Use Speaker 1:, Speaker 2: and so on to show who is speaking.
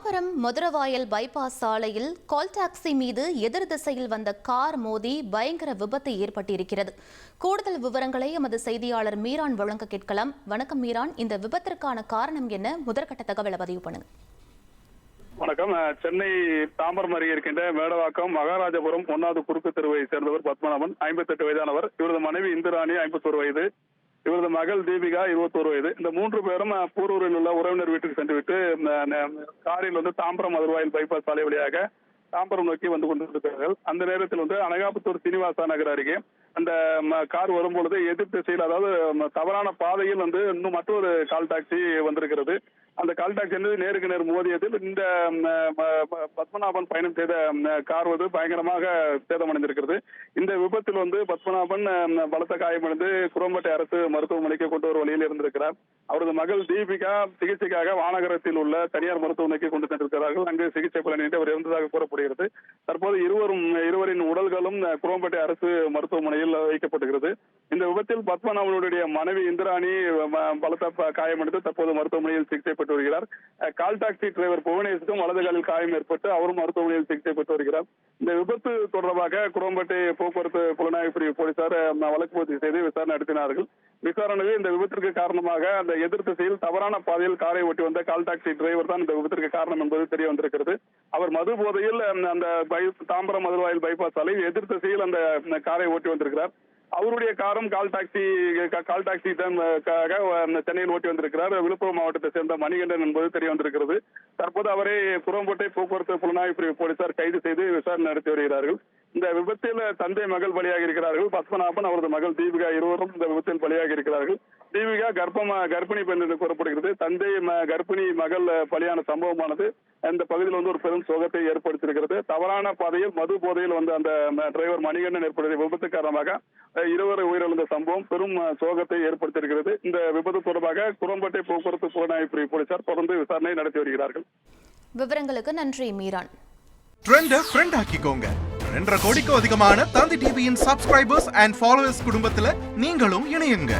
Speaker 1: Tambaram Maduravoyal bypass சாலையில் call taxi மீது எதிர் திசையில் வந்த கார் மோதி பயங்கர விபத்து ஏற்பட்டிருக்கிறது. கூடுதல் விவரங்களை எமது செய்தியாளர் மீரான் வழங்க கேட்கலாம். வணக்கம் மீரான், இந்த விபத்திற்கான காரணம் என்ன? முதற்கட்ட தகவலை பதிவு பண்ணுங்க.
Speaker 2: வணக்கம். சென்னை தாம்பரம் அருகே இருக்கின்ற மேடவாக்கம் மகாராஜபுரம் 1வது குறுக்கு தெருவை சேர்ந்தவர் பத்மநாபன், 58 வயதானவர். இவரது மனைவி இந்திராணி 51 வயது, இவரது மகள் தீபிகா 21 வயது. இந்த 3 பேரும் பூரூரில் உள்ள உறவினர் வீட்டுக்கு சென்றுவிட்டு காரில் தாம்பரம் மதுரவாயல் பைபாஸ் சாலை வழியாக தாம்பரம் நோக்கி வந்து கொண்டிருக்கிறார்கள். அந்த நேரத்தில் அனகாபுத்தூர் சீனிவாசா நகர் அருகே அந்த கார் வரும்பொழுது எதிர் திசையில், அதாவது தவறான பாதையில் இன்னும் மற்றொரு கால் டாக்ஸி வந்திருக்கிறது. அந்த கால் டாக்ஸி நேருக்கு நேர் மோதியதில் இந்த பத்மநாபன் பயணம் செய்த கார் பயங்கரமாக சேதமடைந்திருக்கிறது. இந்த விபத்தில் பத்மநாபன் பலத்த காயமடைந்து குரோம்பேட்டை அரசு மருத்துவமனைக்கு கொண்டு வரும் வழியில் இருந்திருக்கிறார். அவரது மகள் தீபிகா சிகிச்சைக்காக வானகரத்தில் உள்ள தனியார் மருத்துவமனைக்கு கொண்டு சென்றிருக்கிறார்கள். அங்கு சிகிச்சை பலனின்றி அவர் இருந்ததாக கூறப்படுகிறது. தற்போது இருவரின் உடல்களும் குரோம்பேட்டை அரசு மருத்துவமனையில் வைக்கப்பட்டுகிறது. இந்த விபத்தில் பத்மநாபனுடைய மனைவி இந்திராணி பலத்த காயமடைந்து தற்போது மருத்துவமனையில் சிகிச்சை பெற்று வருகிறார். கால் டாக்ஸி டிரைவர் புவனேஷுக்கும் வலது காலில் காயம் ஏற்பட்டு அவரும் மருத்துவமனையில் சிகிச்சை பெற்று வருகிறார். இந்த விபத்து தொடர்பாக குரோம்பேட்டை போக்குவரத்து புலனாய்வு பிரிவு போலீசார் வழக்கு பதிவு செய்து விசாரணை நடத்தினார்கள். விசாரணையில் இந்த விபத்திற்கு காரணமாக அந்த எதிர் திசையில் தவறான பாதையில் காரை ஓட்டி வந்த கால் டாக்ஸி டிரைவர் தான் இந்த விபத்திற்கு காரணம் என்பது தெரிய வந்திருக்கிறது. அவர் மது போதையில் அந்த தாம்பரம் மதுரவாயல் பைபாஸ் சாலை எதிர் திசையில் அந்த காரை ஓட்டி வந்திருக்கிறார். அவருடைய காரும் கால் டாக்ஸி சென்னையில் ஓட்டி வந்திருக்கிறார். விழுப்புரம் மாவட்டத்தை சேர்ந்த மணிகண்டன் என்பது தெரிய வந்திருக்கிறது. தற்போது அவரை குரோம்பேட்டை போக்குவரத்து புலனாய்வு பிரிவு போலீசார் கைது செய்து விசாரணை நடத்தி வருகிறார்கள். இந்த விபத்தில் தந்தை மகள் பலியாகி இருக்கிறார்கள். பத்மநாபன் அவரது மகள் தீபிகா இருவரும் இந்த விபத்தில் பலியாகி இருக்கிறார்கள். தீபிகா கர்ப்பிணி பெண் என்று கூறப்படுகிறது. தந்தை கர்ப்பிணி மகள் பலியான சம்பவமானது இந்த பகுதியில் ஒரு பெரும் சோகத்தை ஏற்படுத்தியிருக்கிறது. தவறான பாதையில் மது போதையில் அந்த டிரைவர் மணிகண்டன் ஏற்படுத்திய விபத்து காரணமாக இருவர் உயிரிழந்த சம்பவம் பெரும் சோகத்தை ஏற்படுத்தியிருக்கிறது. இந்த விபத்து தொடர்பாக குரோம்பேட்டை போக்குவரத்து புலனாய்வு பிரிவு போலீசார் தொடர்ந்து விசாரணை நடத்தி வருகிறார்கள்.
Speaker 1: விவரங்களுக்கு நன்றி மீரான்.
Speaker 3: ட்ரெண்டை ஃப்ரெண்ட் ஆக்கிக்கோங்க. 2.5 கோடிக்கும் அதிகமான தந்தி டிவியின் சப்ஸ்கிரைபர்ஸ் அண்ட் ஃபாலோவர்ஸ் குடும்பத்துல நீங்களும் இணையுங்க.